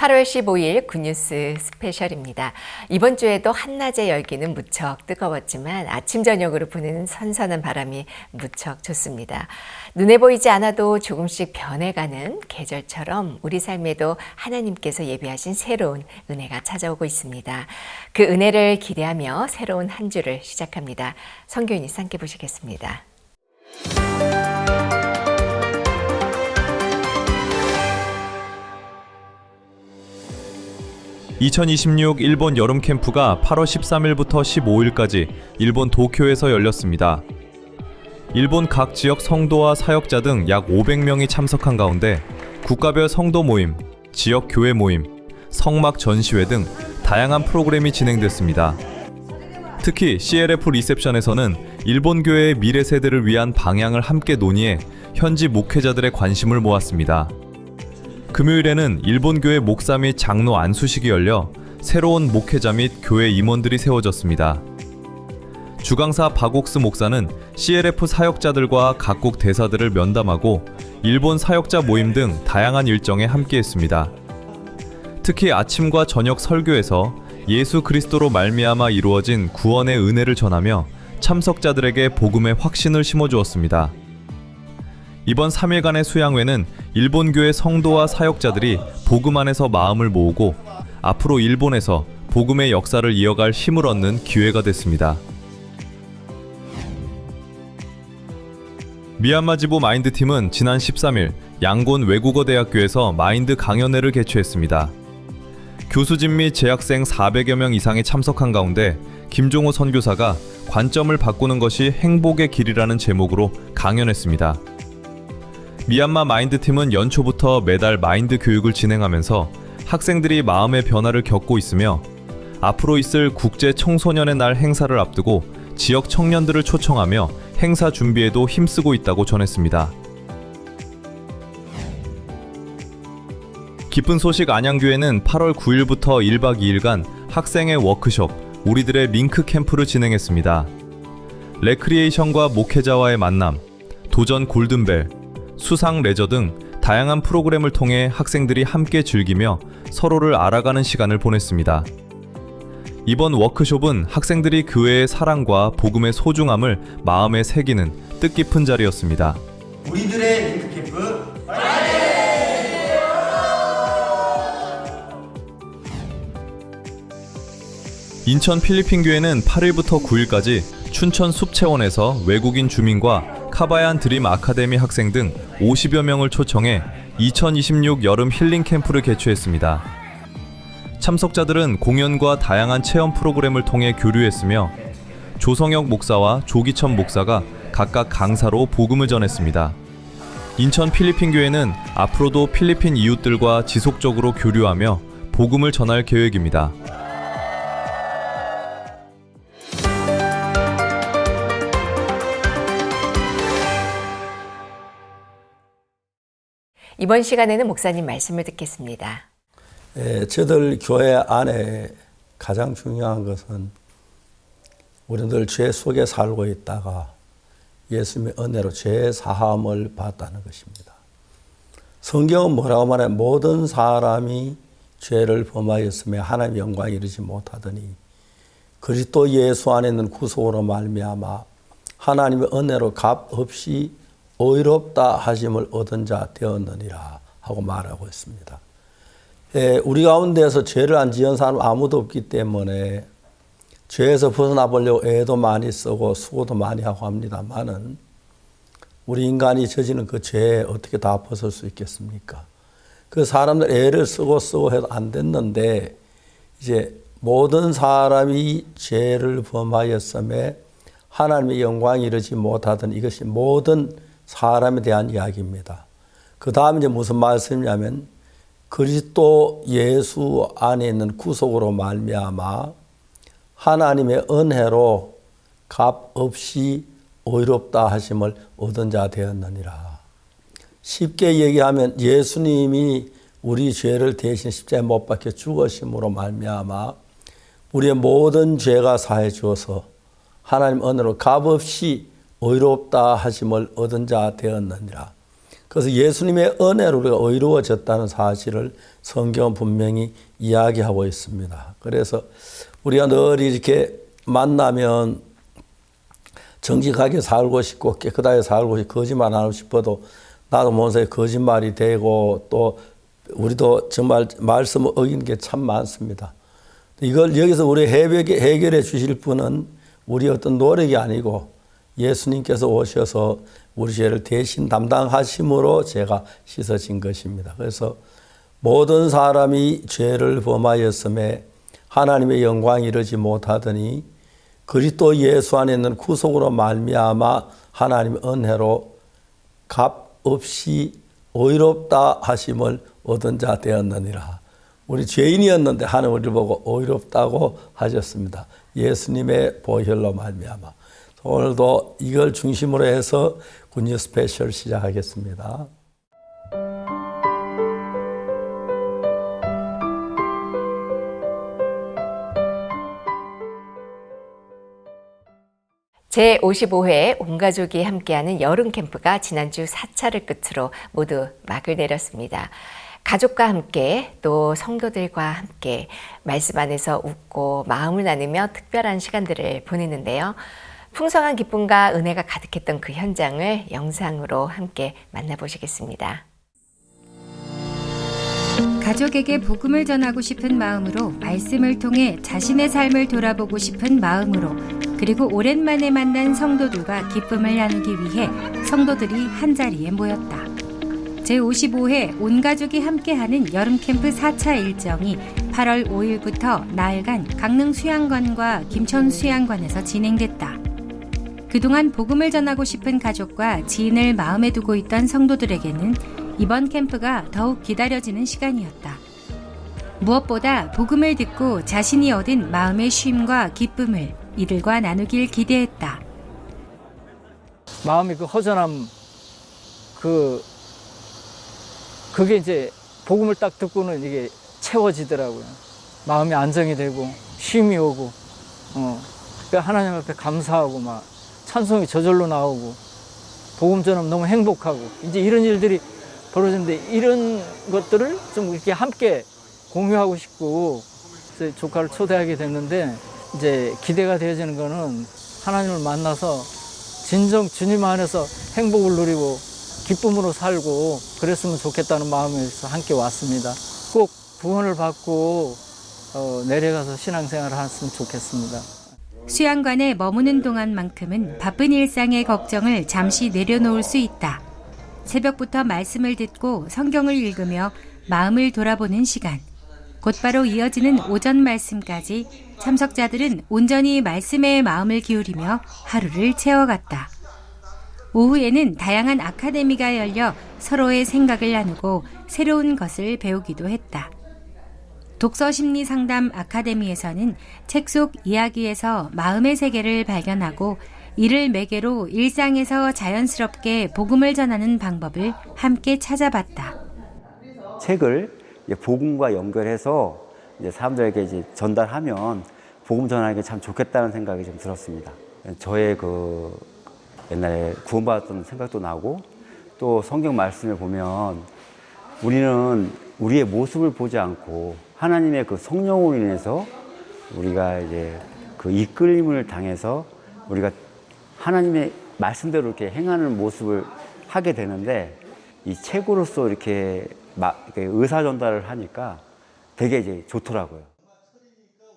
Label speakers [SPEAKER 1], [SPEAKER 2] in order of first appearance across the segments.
[SPEAKER 1] 8월 15일 굿뉴스 스페셜입니다. 이번 주에도 한낮의 열기는 무척 뜨거웠지만 아침 저녁으로 부는 선선한 바람이 무척 좋습니다. 눈에 보이지 않아도 조금씩 변해가는 계절처럼 우리 삶에도 하나님께서 예비하신 새로운 은혜가 찾아오고 있습니다. 그 은혜를 기대하며 새로운 한 주를 시작합니다. 성교인이 함께 보시겠습니다.
[SPEAKER 2] 2026 일본 여름 캠프가 8월 13일부터 15일까지 일본 도쿄에서 열렸습니다. 일본 각 지역 성도와 사역자 등 약 500명이 참석한 가운데 국가별 성도 모임, 지역 교회 모임, 성막 전시회 등 다양한 프로그램이 진행됐습니다. 특히 CLF 리셉션에서는 일본 교회의 미래 세대를 위한 방향을 함께 논의해 현지 목회자들의 관심을 모았습니다. 금요일에는 일본 교회 목사 및 장로 안수식이 열려 새로운 목회자 및 교회 임원들이 세워졌습니다. 주강사 박옥스 목사는 CLF 사역자들과 각국 대사들을 면담하고 일본 사역자 모임 등 다양한 일정에 함께했습니다. 특히 아침과 저녁 설교에서 예수 그리스도로 말미암아 이루어진 구원의 은혜를 전하며 참석자들에게 복음의 확신을 심어주었습니다. 이번 3일간의 수양회는 일본 교회 성도와 사역자들이 복음 안에서 마음을 모으고 앞으로 일본에서 복음의 역사를 이어갈 힘을 얻는 기회가 됐습니다. 미얀마 지부 마인드팀은 지난 13일 양곤 외국어대학교에서 마인드 강연회를 개최했습니다. 교수진 및 재학생 400여 명 이상이 참석한 가운데 김종호 선교사가 관점을 바꾸는 것이 행복의 길이라는 제목으로 강연했습니다. 미얀마 마인드팀은 연초부터 매달 마인드 교육을 진행하면서 학생들이 마음의 변화를 겪고 있으며 앞으로 있을 국제 청소년의 날 행사를 앞두고 지역 청년들을 초청하며 행사 준비에도 힘쓰고 있다고 전했습니다. 기쁜 소식 안양교회는 8월 9일부터 1박 2일간 학생의 워크숍, 우리들의 링크 캠프를 진행했습니다. 레크리에이션과 목회자와의 만남, 도전 골든벨, 수상 레저 등 다양한 프로그램을 통해 학생들이 함께 즐기며 서로를 알아가는 시간을 보냈습니다. 이번 워크숍은 학생들이 교회의 사랑과 복음의 소중함을 마음에 새기는 뜻깊은 자리였습니다.
[SPEAKER 3] 우리들의 링크 캠프
[SPEAKER 2] 인천 필리핀 교회는 8일부터 9일까지 춘천 숲체원에서 외국인 주민과 카바얀 드림 아카데미 학생 등 50여 명을 초청해 2026 여름 힐링 캠프를 개최했습니다. 참석자들은 공연과 다양한 체험 프로그램을 통해 교류했으며 조성혁 목사와 조기천 목사가 각각 강사로 복음을 전했습니다. 인천 필리핀 교회는 앞으로도 필리핀 이웃들과 지속적으로 교류하며 복음을 전할 계획입니다.
[SPEAKER 1] 이번 시간에는 목사님 말씀을 듣겠습니다.
[SPEAKER 3] 저들 교회 안에 가장 중요한 것은 우리들 죄 속에 살고 있다가 예수님의 은혜로 죄 사함을 받았다는 것입니다. 성경은 뭐라고 말해? 모든 사람이 죄를 범하였으며 하나님의 영광에 이르지 못하더니 그리스도 예수 안에 있는 구속으로 말미암아 하나님의 은혜로 값없이 의롭다 하심을 얻은 자 되었느니라 하고 말하고 있습니다. 우리 가운데서 죄를 안 지은 사람 아무도 없기 때문에 죄에서 벗어나 보려고 애도 많이 쓰고 수고도 많이 하고 합니다만은 우리 인간이 저지른 그 죄에 어떻게 다 벗을 수 있겠습니까? 그 사람들 애를 쓰고 해도 안 됐는데 이제 모든 사람이 죄를 범하였음에 하나님의 영광이 이르지 못하던 이것이 모든 사람에 대한 이야기입니다. 그 다음 이제 무슨 말씀이냐면 그리스도 예수 안에 있는 구속으로 말미암아 하나님의 은혜로 값없이 의롭다 하심을 얻은 자 되었느니라. 쉽게 얘기하면 예수님이 우리 죄를 대신 십자가에 못 박혀 죽으심으로 말미암아 우리의 모든 죄가 사해 주어서 하나님 은혜로 값없이 의롭다 하심을 얻은 자 되었느니라. 그래서 예수님의 은혜로 우리가 의로워졌다는 사실을 성경은 분명히 이야기하고 있습니다. 그래서 우리가 늘 이렇게 만나면 정직하게 살고 싶고 깨끗하게 살고 싶고 거짓말 안 하고 싶어도 나도 모르게 거짓말이 되고 또 우리도 정말 말씀을 어기는 게 참 많습니다. 이걸 여기서 우리 해결해 주실 분은 우리 어떤 노력이 아니고 예수님께서 오셔서 우리 죄를 대신 담당하심으로 죄가 씻어진 것입니다. 그래서 모든 사람이 죄를 범하였음에 하나님의 영광이 이르지 못하더니 그리스도 예수 안에 있는 구속으로 말미암아 하나님의 은혜로 값 없이 의롭다 하심을 얻은 자 되었느니라. 우리 죄인이었는데 하나님 우리를 보고 의롭다고 하셨습니다. 예수님의 보혈로 말미암아. 오늘도 이걸 중심으로 해서 굿뉴스 스페셜 시작하겠습니다.
[SPEAKER 1] 제55회 온가족이 함께하는 여름 캠프가 지난주 4차를 끝으로 모두 막을 내렸습니다. 가족과 함께 또 성도들과 함께 말씀 안에서 웃고 마음을 나누며 특별한 시간들을 보냈는데요. 풍성한 기쁨과 은혜가 가득했던 그 현장을 영상으로 함께 만나보시겠습니다.
[SPEAKER 4] 가족에게 복음을 전하고 싶은 마음으로 말씀을 통해 자신의 삶을 돌아보고 싶은 마음으로 그리고 오랜만에 만난 성도들과 기쁨을 나누기 위해 성도들이 한자리에 모였다. 제55회 온가족이 함께하는 여름캠프 4차 일정이 8월 5일부터 나흘간 강릉 수양관과 김천 수양관에서 진행됐다. 그동안 복음을 전하고 싶은 가족과 지인을 마음에 두고 있던 성도들에게는 이번 캠프가 더욱 기다려지는 시간이었다. 무엇보다 복음을 듣고 자신이 얻은 마음의 쉼과 기쁨을 이들과 나누길 기대했다.
[SPEAKER 5] 마음의 그 허전함, 그게 이제 복음을 딱 듣고는 이게 채워지더라고요. 마음이 안정이 되고 쉼이 오고, 그러니까 하나님 앞에 감사하고 막 찬송이 저절로 나오고 복음 전하면 너무 행복하고 이제 이런 일들이 벌어졌는데 이런 것들을 좀 이렇게 함께 공유하고 싶고 조카를 초대하게 됐는데 이제 기대가 되어지는 거는 하나님을 만나서 진정 주님 안에서 행복을 누리고 기쁨으로 살고 그랬으면 좋겠다는 마음에서 함께 왔습니다. 꼭 구원을 받고 내려가서 신앙생활을 했으면 좋겠습니다.
[SPEAKER 4] 수양관에 머무는 동안만큼은 바쁜 일상의 걱정을 잠시 내려놓을 수 있다. 새벽부터 말씀을 듣고 성경을 읽으며 마음을 돌아보는 시간. 곧바로 이어지는 오전 말씀까지 참석자들은 온전히 말씀에 마음을 기울이며 하루를 채워갔다. 오후에는 다양한 아카데미가 열려 서로의 생각을 나누고 새로운 것을 배우기도 했다. 독서심리상담 아카데미에서는 책 속 이야기에서 마음의 세계를 발견하고 이를 매개로 일상에서 자연스럽게 복음을 전하는 방법을 함께 찾아봤다.
[SPEAKER 6] 책을 복음과 연결해서 이제 사람들에게 이제 전달하면 복음 전하기 참 좋겠다는 생각이 좀 들었습니다. 저의 그 옛날에 구원받았던 생각도 나고 또 성경 말씀을 보면 우리는 우리의 모습을 보지 않고 하나님의 그 성령으로 인해서 우리가 이제 그 이끌림을 당해서 우리가 하나님의 말씀대로 이렇게 행하는 모습을 하게 되는데 이 책으로서 이렇게 의사 전달을 하니까 되게 이제 좋더라고요.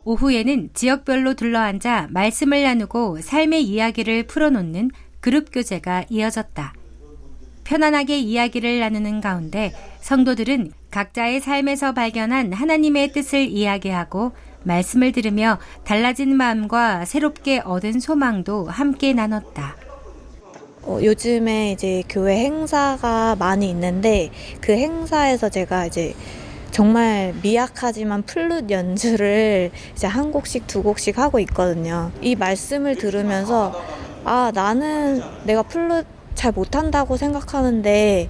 [SPEAKER 4] 오후에는 지역별로 둘러앉아 말씀을 나누고 삶의 이야기를 풀어놓는 그룹 교제가 이어졌다. 편안하게 이야기를 나누는 가운데 성도들은 각자의 삶에서 발견한 하나님의 뜻을 이야기하고 말씀을 들으며 달라진 마음과 새롭게 얻은 소망도 함께 나눴다.
[SPEAKER 7] 요즘에 이제 교회 행사가 많이 있는데 그 행사에서 제가 이제 정말 미약하지만 플룻 연주를 이제 한 곡씩 두 곡씩 하고 있거든요. 이 말씀을 들으면서 나는 내가 플룻 잘 못한다고 생각하는데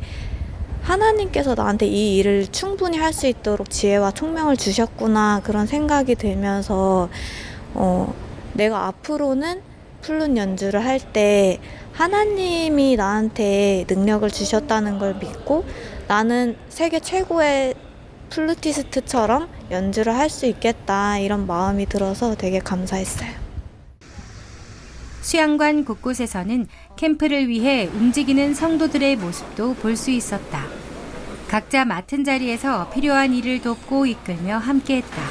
[SPEAKER 7] 하나님께서 나한테 이 일을 충분히 할 수 있도록 지혜와 총명을 주셨구나 그런 생각이 들면서 내가 앞으로는 플룻 연주를 할 때 하나님이 나한테 능력을 주셨다는 걸 믿고 나는 세계 최고의 플루티스트처럼 연주를 할 수 있겠다 이런 마음이 들어서 되게 감사했어요.
[SPEAKER 4] 수양관 곳곳에서는 캠프를 위해 움직이는 성도들의 모습도 볼 수 있었다. 각자 맡은 자리에서 필요한 일을 돕고 이끌며 함께했다.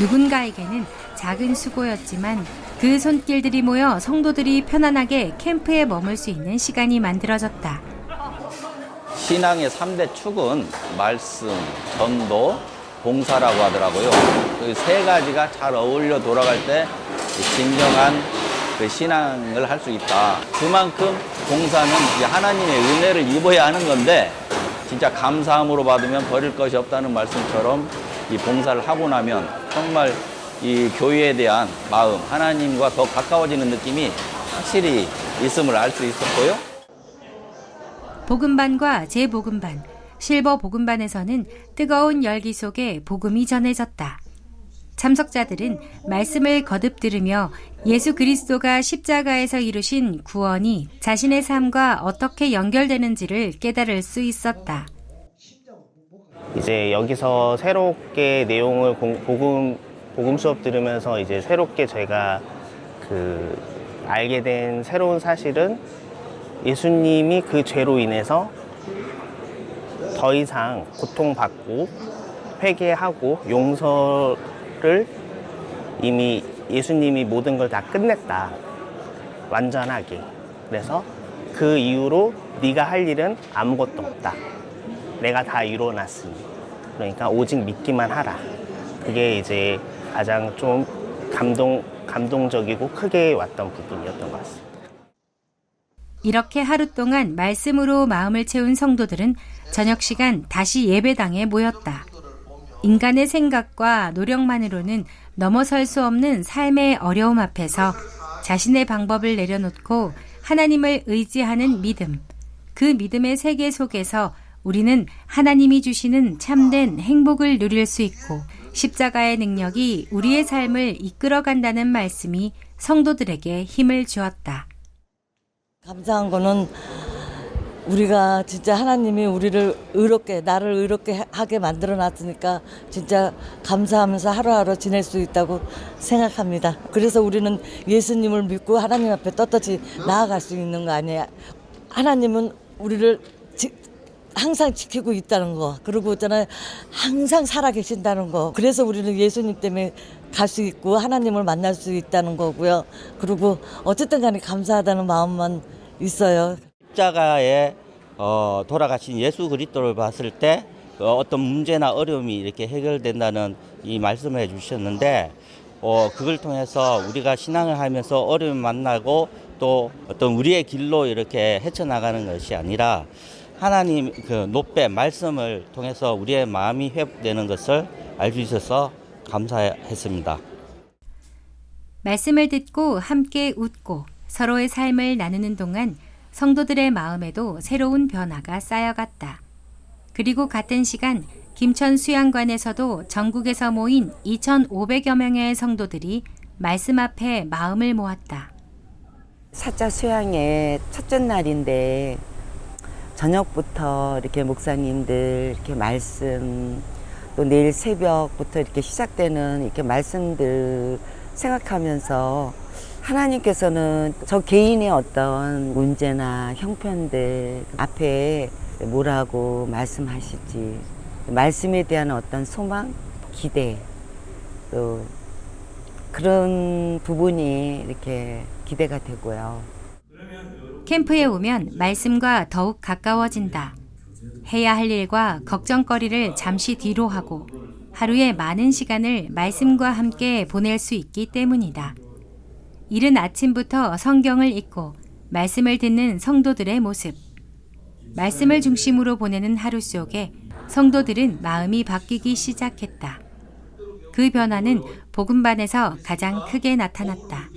[SPEAKER 4] 누군가에게는 작은 수고였지만 그 손길들이 모여 성도들이 편안하게 캠프에 머물 수 있는 시간이 만들어졌다.
[SPEAKER 8] 신앙의 3대 축은 말씀, 전도, 봉사라고 하더라고요. 그 세 가지가 잘 어울려 돌아갈 때 진정한 그 신앙을 할 수 있다. 그만큼 봉사는 이제 하나님의 은혜를 입어야 하는 건데 진짜 감사함으로 받으면 버릴 것이 없다는 말씀처럼 이 봉사를 하고 나면 정말 이 교회에 대한 마음, 하나님과 더 가까워지는 느낌이 확실히 있음을 알 수 있었고요.
[SPEAKER 4] 복음반과 재복음반, 실버 복음반에서는 뜨거운 열기 속에 복음이 전해졌다. 참석자들은 말씀을 거듭 들으며 예수 그리스도가 십자가에서 이루신 구원이 자신의 삶과 어떻게 연결되는지를 깨달을 수 있었다.
[SPEAKER 9] 이제 여기서 새롭게 내용을 복음 수업 들으면서 이제 새롭게 제가 알게 된 새로운 사실은 예수님이 그 죄로 인해서 더 이상 고통받고 회개하고 용서를 이미 예수님이 모든 걸 다 끝냈다. 완전하게. 그래서 그 이후로 네가 할 일은 아무것도 없다. 내가 다 이뤄놨으니. 그러니까 오직 믿기만 하라. 그게 이제 가장 좀 감동적이고 크게 왔던 부분이었던 것 같습니다.
[SPEAKER 4] 이렇게 하루 동안 말씀으로 마음을 채운 성도들은 저녁 시간 다시 예배당에 모였다. 인간의 생각과 노력만으로는 넘어설 수 없는 삶의 어려움 앞에서 자신의 방법을 내려놓고 하나님을 의지하는 믿음. 그 믿음의 세계 속에서 우리는 하나님이 주시는 참된 행복을 누릴 수 있고 십자가의 능력이 우리의 삶을 이끌어간다는 말씀이 성도들에게 힘을 주었다.
[SPEAKER 10] 감사한 거는 우리가 진짜 하나님이 나를 의롭게 하게 만들어 놨으니까 진짜 감사하면서 하루하루 지낼 수 있다고 생각합니다. 그래서 우리는 예수님을 믿고 하나님 앞에 떳떳이 나아갈 수 있는 거 아니에요. 하나님은 우리를 항상 지키고 있다는 거, 그리고 있잖아요, 항상 살아계신다는 거. 그래서 우리는 예수님 때문에 갈 수 있고 하나님을 만날 수 있다는 거고요. 그리고 어쨌든 간에 감사하다는 마음만 있어요.
[SPEAKER 11] 십자가에 돌아가신 예수 그리스도를 봤을 때 어떤 문제나 어려움이 이렇게 해결된다는 이 말씀을 해주셨는데 그걸 통해서 우리가 신앙을 하면서 어려움을 만나고 또 어떤 우리의 길로 이렇게 헤쳐나가는 것이 아니라 하나님 그 노배 말씀을 통해서 우리의 마음이 회복되는 것을 알 수 있어서 감사했습니다.
[SPEAKER 4] 말씀을 듣고 함께 웃고 서로의 삶을 나누는 동안 성도들의 마음에도 새로운 변화가 쌓여갔다. 그리고 같은 시간 김천 수양관에서도 전국에서 모인 2,500여 명의 성도들이 말씀 앞에 마음을 모았다.
[SPEAKER 12] 사자 수양의 첫째 날인데 저녁부터 이렇게 목사님들 이렇게 말씀, 또 내일 새벽부터 이렇게 시작되는 이렇게 말씀들 생각하면서 하나님께서는 저 개인의 어떤 문제나 형편들 앞에 뭐라고 말씀하실지, 말씀에 대한 어떤 소망, 기대, 또 그런 부분이 이렇게 기대가 되고요.
[SPEAKER 4] 캠프에 오면 말씀과 더욱 가까워진다. 해야 할 일과 걱정거리를 잠시 뒤로 하고 하루에 많은 시간을 말씀과 함께 보낼 수 있기 때문이다. 이른 아침부터 성경을 읽고 말씀을 듣는 성도들의 모습. 말씀을 중심으로 보내는 하루 속에 성도들은 마음이 바뀌기 시작했다. 그 변화는 복음반에서 가장 크게 나타났다.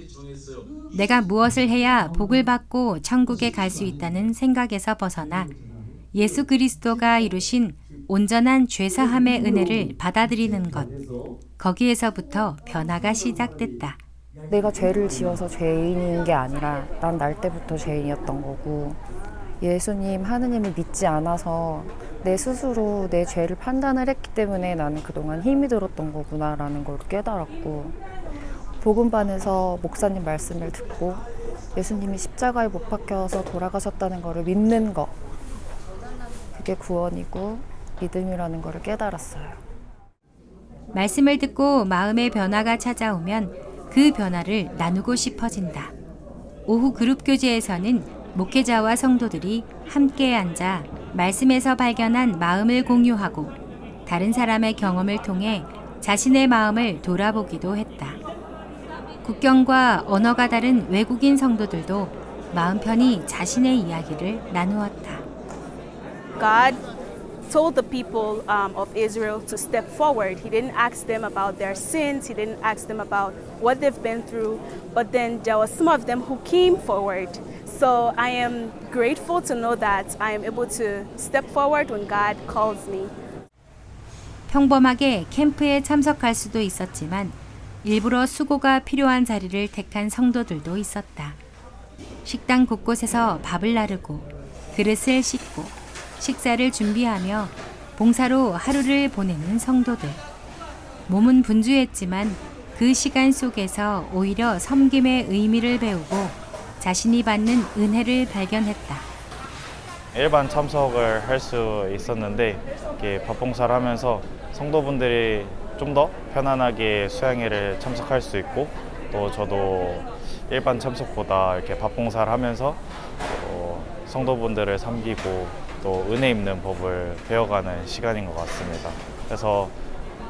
[SPEAKER 4] 내가 무엇을 해야 복을 받고 천국에 갈 수 있다는 생각에서 벗어나 예수 그리스도가 이루신 온전한 죄사함의 은혜를 받아들이는 것. 거기에서부터 변화가 시작됐다.
[SPEAKER 13] 내가 죄를 지어서 죄인인 게 아니라 난 날 때부터 죄인이었던 거고 예수님, 하느님을 믿지 않아서 내 스스로 내 죄를 판단을 했기 때문에 나는 그동안 힘이 들었던 거구나라는 걸 깨달았고 복음반에서 목사님 말씀을 듣고 예수님이 십자가에 못 박혀서 돌아가셨다는 것을 믿는 거 그게 구원이고 믿음이라는 것을 깨달았어요.
[SPEAKER 4] 말씀을 듣고 마음의 변화가 찾아오면 그 변화를 나누고 싶어진다. 오후 그룹 교제에서는 목회자와 성도들이 함께 앉아 말씀에서 발견한 마음을 공유하고 다른 사람의 경험을 통해 자신의 마음을 돌아보기도 했다. 국경과 언어가 다른 외국인 성도들도 마음 편히 자신의 이야기를 나누었다.
[SPEAKER 14] God told the people of Israel to step forward. He didn't ask them about their sins. He didn't ask them about what they've been through. But then there were some of them who came forward. So I am grateful to know that I am able to step forward when God calls me.
[SPEAKER 4] 평범하게 캠프에 참석할 수도 있었지만 일부러 수고가 필요한 자리를 택한 성도들도 있었다. 식당 곳곳에서 밥을 나르고 그릇을 씻고 식사를 준비하며 봉사로 하루를 보내는 성도들. 몸은 분주했지만 그 시간 속에서 오히려 섬김의 의미를 배우고 자신이 받는 은혜를 발견했다.
[SPEAKER 15] 일반 참석을 할 수 있었는데 이렇게 밥봉사를 하면서 성도분들이 좀 더 편안하게 수양회를 참석할 수 있고 또 저도 일반 참석보다 이렇게 밥봉사를 하면서 성도분들을 섬기고 또 은혜 입는 법을 배워가는 시간인 것 같습니다. 그래서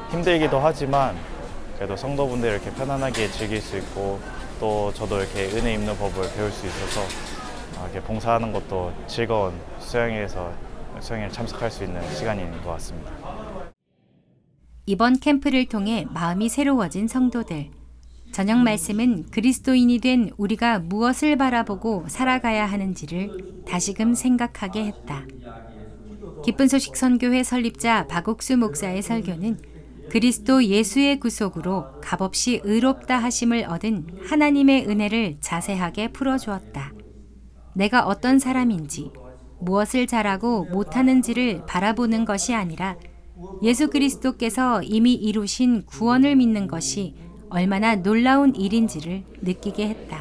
[SPEAKER 15] 힘들기도 하지만 그래도 성도분들이 이렇게 편안하게 즐길 수 있고 또 저도 이렇게 은혜 입는 법을 배울 수 있어서 이렇게 봉사하는 것도 즐거운 수양회에서 수양회에 참석할 수 있는 시간인 것 같습니다.
[SPEAKER 4] 이번 캠프를 통해 마음이 새로워진 성도들. 저녁 말씀은 그리스도인이 된 우리가 무엇을 바라보고 살아가야 하는지를 다시금 생각하게 했다. 기쁜 소식 선교회 설립자 박옥수 목사의 설교는 그리스도 예수의 구속으로 값없이 의롭다 하심을 얻은 하나님의 은혜를 자세하게 풀어주었다. 내가 어떤 사람인지, 무엇을 잘하고 못하는지를 바라보는 것이 아니라 예수 그리스도께서 이미 이루신 구원을 믿는 것이 얼마나 놀라운 일인지를 느끼게 했다.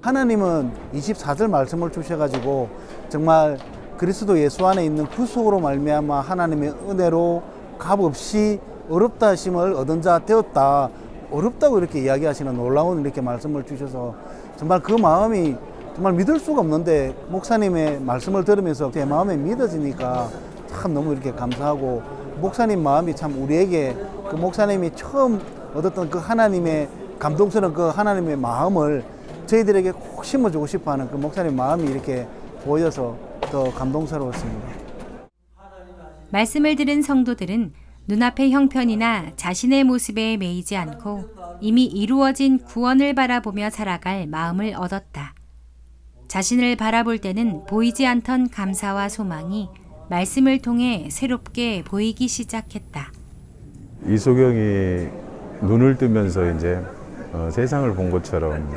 [SPEAKER 16] 하나님은 24절 말씀을 주셔가지고 정말 그리스도 예수 안에 있는 구속으로 말미암아 하나님의 은혜로 값없이 어렵다 하심을 얻은 자 되었다. 어렵다고 이렇게 이야기하시는 놀라운 이렇게 말씀을 주셔서 정말 그 마음이 정말 믿을 수가 없는데 목사님의 말씀을 들으면서 제 마음에 믿어지니까 참 너무 이렇게 감사하고 목사님 마음이 참 우리에게 그 목사님이 처음 얻었던 그 하나님의 감동스러운 그 하나님의 마음을 저희들에게 꼭 심어주고 싶어하는 그 목사님 마음이 이렇게 보여서 더 감동스러웠습니다.
[SPEAKER 4] 말씀을 들은 성도들은 눈앞의 형편이나 자신의 모습에 매이지 않고 이미 이루어진 구원을 바라보며 살아갈 마음을 얻었다. 자신을 바라볼 때는 보이지 않던 감사와 소망이 말씀을 통해 새롭게 보이기 시작했다.
[SPEAKER 17] 이소경이 눈을 뜨면서 이제 세상을 본 것처럼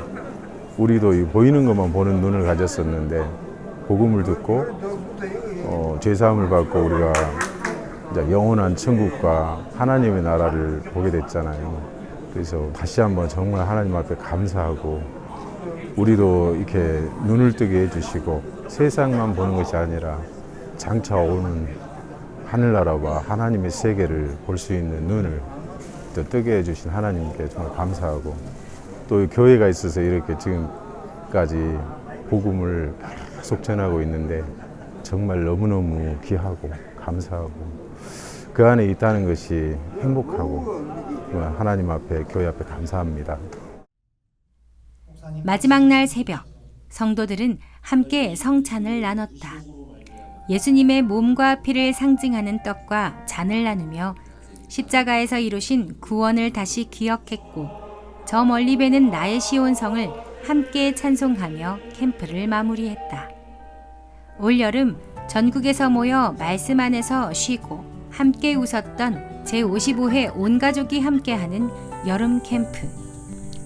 [SPEAKER 17] 우리도 이 보이는 것만 보는 눈을 가졌었는데 복음을 듣고 죄사함을 받고 우리가 이제 영원한 천국과 하나님의 나라를 보게 됐잖아요. 그래서 다시 한번 정말 하나님 앞에 감사하고 우리도 이렇게 눈을 뜨게 해주시고 세상만 보는 것이 아니라 장차 오는 하늘나라와 하나님의 세계를 볼 수 있는 눈을 또 뜨게 해주신 하나님께 정말 감사하고 또 교회가 있어서 이렇게 지금까지 복음을 계속 전하고 있는데 정말 너무너무 귀하고 감사하고 그 안에 있다는 것이 행복하고 하나님 앞에 교회 앞에 감사합니다.
[SPEAKER 4] 마지막 날 새벽, 성도들은 함께 성찬을 나눴다. 예수님의 몸과 피를 상징하는 떡과 잔을 나누며 십자가에서 이루신 구원을 다시 기억했고 저 멀리 배는 나의 시온성을 함께 찬송하며 캠프를 마무리했다. 올여름 전국에서 모여 말씀 안에서 쉬고 함께 웃었던 제55회 온 가족이 함께하는 여름 캠프.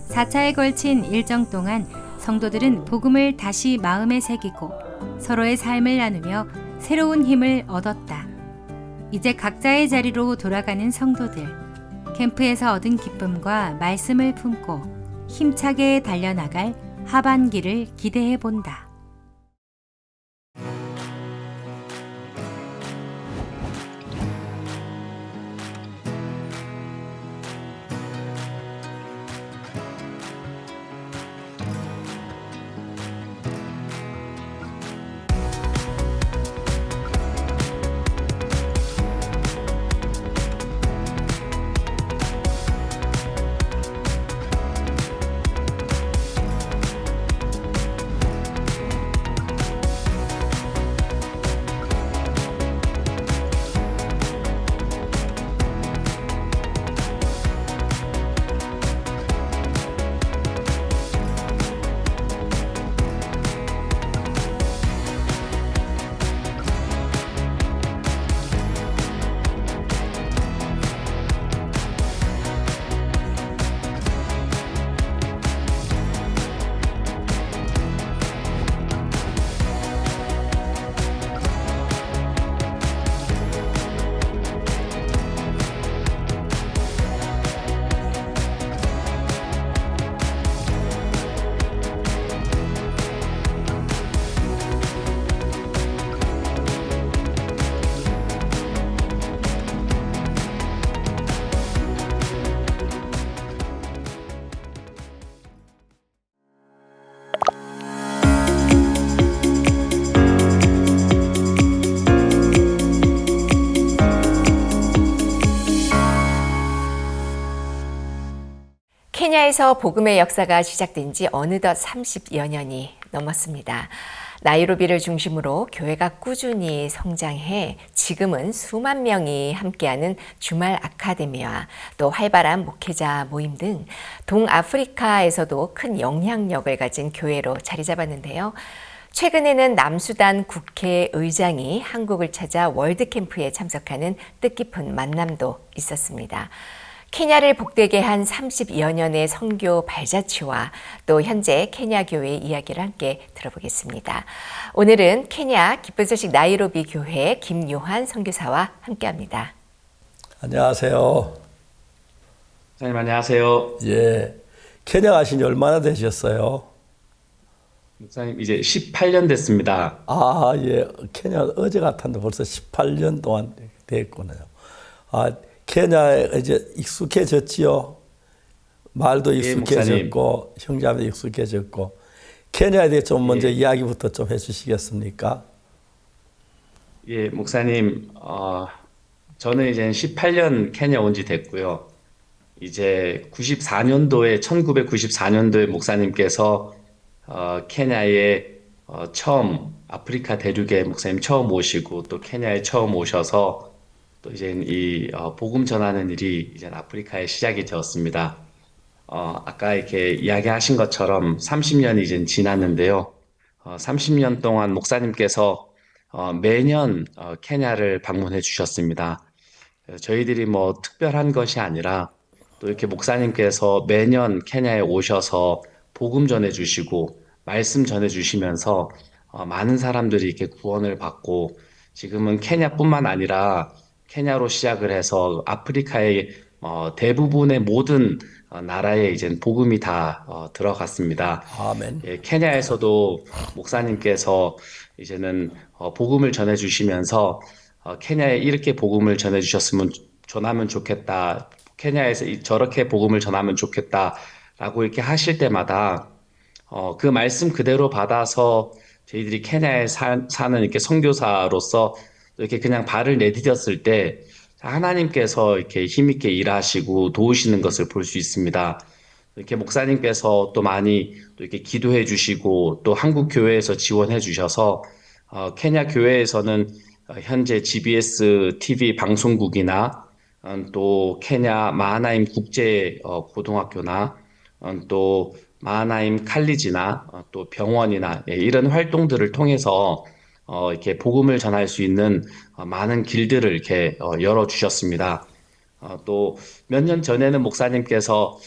[SPEAKER 4] 4차에 걸친 일정 동안 성도들은 복음을 다시 마음에 새기고 서로의 삶을 나누며 새로운 힘을 얻었다. 이제 각자의 자리로 돌아가는 성도들. 캠프에서 얻은 기쁨과 말씀을 품고 힘차게 달려나갈 하반기를 기대해 본다.
[SPEAKER 1] 케냐에서 복음의 역사가 시작된 지 어느덧 30여 년이 넘었습니다. 나이로비를 중심으로 교회가 꾸준히 성장해 지금은 수만 명이 함께하는 주말 아카데미와 또 활발한 목회자 모임 등 동아프리카에서도 큰 영향력을 가진 교회로 자리 잡았는데요. 최근에는 남수단 국회의장이 한국을 찾아 월드캠프에 참석하는 뜻깊은 만남도 있었습니다. 케냐를 복되게 한 30여 년의 선교 발자취와 또 현재 케냐 교회의 이야기를 함께 들어보겠습니다. 오늘은 케냐 기쁜 소식 나이로비 교회 김요한 선교사와 함께합니다.
[SPEAKER 3] 안녕하세요.
[SPEAKER 18] 선생님 안녕하세요.
[SPEAKER 3] 예, 케냐 가신 지 얼마나 되셨어요?
[SPEAKER 18] 목사님 이제 18년 됐습니다.
[SPEAKER 3] 아, 예, 케냐 어제 같았는데 벌써 18년 동안 됐구나요. 아, 케냐에 이제 익숙해졌지요. 말도 익숙해졌고 형제자매도 익숙해졌고. 케냐에 대해 좀 먼저 이야기부터 좀 해주시겠습니까?
[SPEAKER 18] 예, 목사님, 저는 이제 18년 케냐 온 지 됐고요. 이제 1994년도에 목사님께서 케냐에 처음 아프리카 대륙에 목사님 처음 오시고 또 케냐에 처음 오셔서 또 이제 이 복음 전하는 일이 이제 아프리카에 시작이 되었습니다. 아까 이렇게 이야기하신 것처럼 30년이 이제 지났는데요. 30년 동안 목사님께서 매년 케냐를 방문해 주셨습니다. 저희들이 뭐 특별한 것이 아니라 또 이렇게 목사님께서 매년 케냐에 오셔서 복음 전해 주시고 말씀 전해 주시면서 많은 사람들이 이렇게 구원을 받고 지금은 케냐뿐만 아니라 케냐로 시작을 해서 아프리카의 대부분의 모든 나라에 이제 복음이 다 들어갔습니다.
[SPEAKER 3] 아멘.
[SPEAKER 18] 예, 케냐에서도 목사님께서 이제는 복음을 전해주시면서 케냐에 이렇게 복음을 전하면 좋겠다. 케냐에서 저렇게 복음을 전하면 좋겠다라고 이렇게 하실 때마다 그 말씀 그대로 받아서 저희들이 케냐에 사는 이렇게 선교사로서 이렇게 그냥 발을 내디뎠을 때 하나님께서 이렇게 힘있게 일하시고 도우시는 것을 볼 수 있습니다. 이렇게 목사님께서 또 많이 또 이렇게 기도해 주시고 또 한국 교회에서 지원해 주셔서 케냐 교회에서는 현재 GBS TV 방송국이나 또 케냐 마하나임 국제 고등학교나 또 마하나임 칼리지나 또 병원이나 이런 활동들을 통해서 이렇게 복음을 전할 수 있는 많은 길들을 이렇게 열어주셨습니다. 또 몇 년 전에는 목사님께서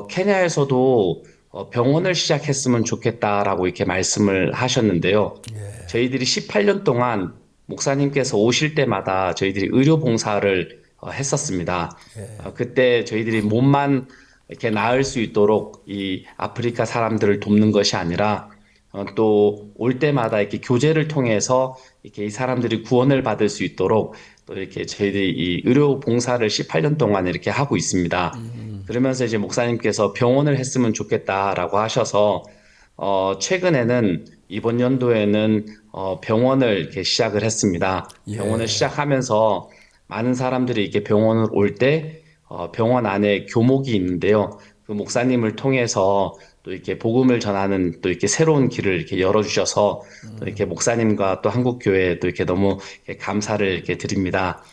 [SPEAKER 18] 케냐에서도 병원을 시작했으면 좋겠다라고 이렇게 말씀을 하셨는데요. 저희들이 18년 동안 목사님께서 오실 때마다 저희들이 의료 봉사를 했었습니다. 그때 저희들이 몸만 이렇게 나을 수 있도록 이 아프리카 사람들을 돕는 것이 아니라 또 올 때마다 이렇게 교제를 통해서 이렇게 이 사람들이 구원을 받을 수 있도록 또 이렇게 저희들이 이 의료 봉사를 18년 동안 이렇게 하고 있습니다. 그러면서 이제 목사님께서 병원을 했으면 좋겠다라고 하셔서 최근에는 이번 연도에는 병원을 이렇게 시작을 했습니다. 병원을 시작하면서 많은 사람들이 이렇게 병원을 올 때 병원 안에 교목이 있는데요. 그 목사님을 통해서 또 이렇게 복음을 전하는 또 이렇게 새로운 길을 이렇게 열어주셔서 또 이렇게 목사님과 또 한국 교회에 또 이렇게 너무 이렇게 감사를 이렇게 드립니다.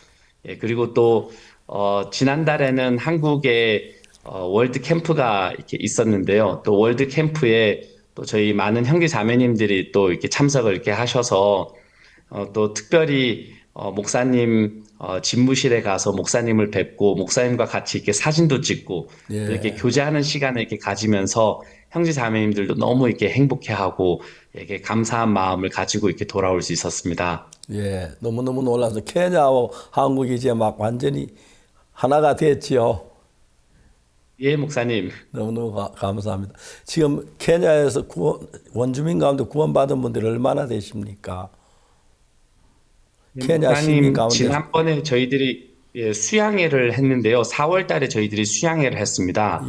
[SPEAKER 18] 예, 그리고 또 지난달에는 한국에 월드 캠프가 이렇게 있었는데요. 또 월드 캠프에 또 저희 많은 형제 자매님들이 또 이렇게 참석을 이렇게 하셔서 또 특별히 목사님 집무실에 가서 목사님을 뵙고 목사님과 같이 이렇게 사진도 찍고 또 이렇게 교제하는 시간을 이렇게 가지면서 형제 자매님들도 너무 이렇게 행복해하고 이렇게 감사한 마음을 가지고 이렇게 돌아올 수 있었습니다.
[SPEAKER 3] 예, 너무너무 놀라서 케냐와 한국이 이제 막 완전히 하나가 됐지요.
[SPEAKER 18] 예, 목사님.
[SPEAKER 3] 너무너무 감사합니다. 지금 케냐에서 원주민 가운데 구원받은 분들이 얼마나 되십니까? 케냐 시민
[SPEAKER 18] 목사님,
[SPEAKER 3] 가운데.
[SPEAKER 18] 지난번에 저희들이 수양회를 했는데요. 4월 달에 저희들이 수양회를 했습니다.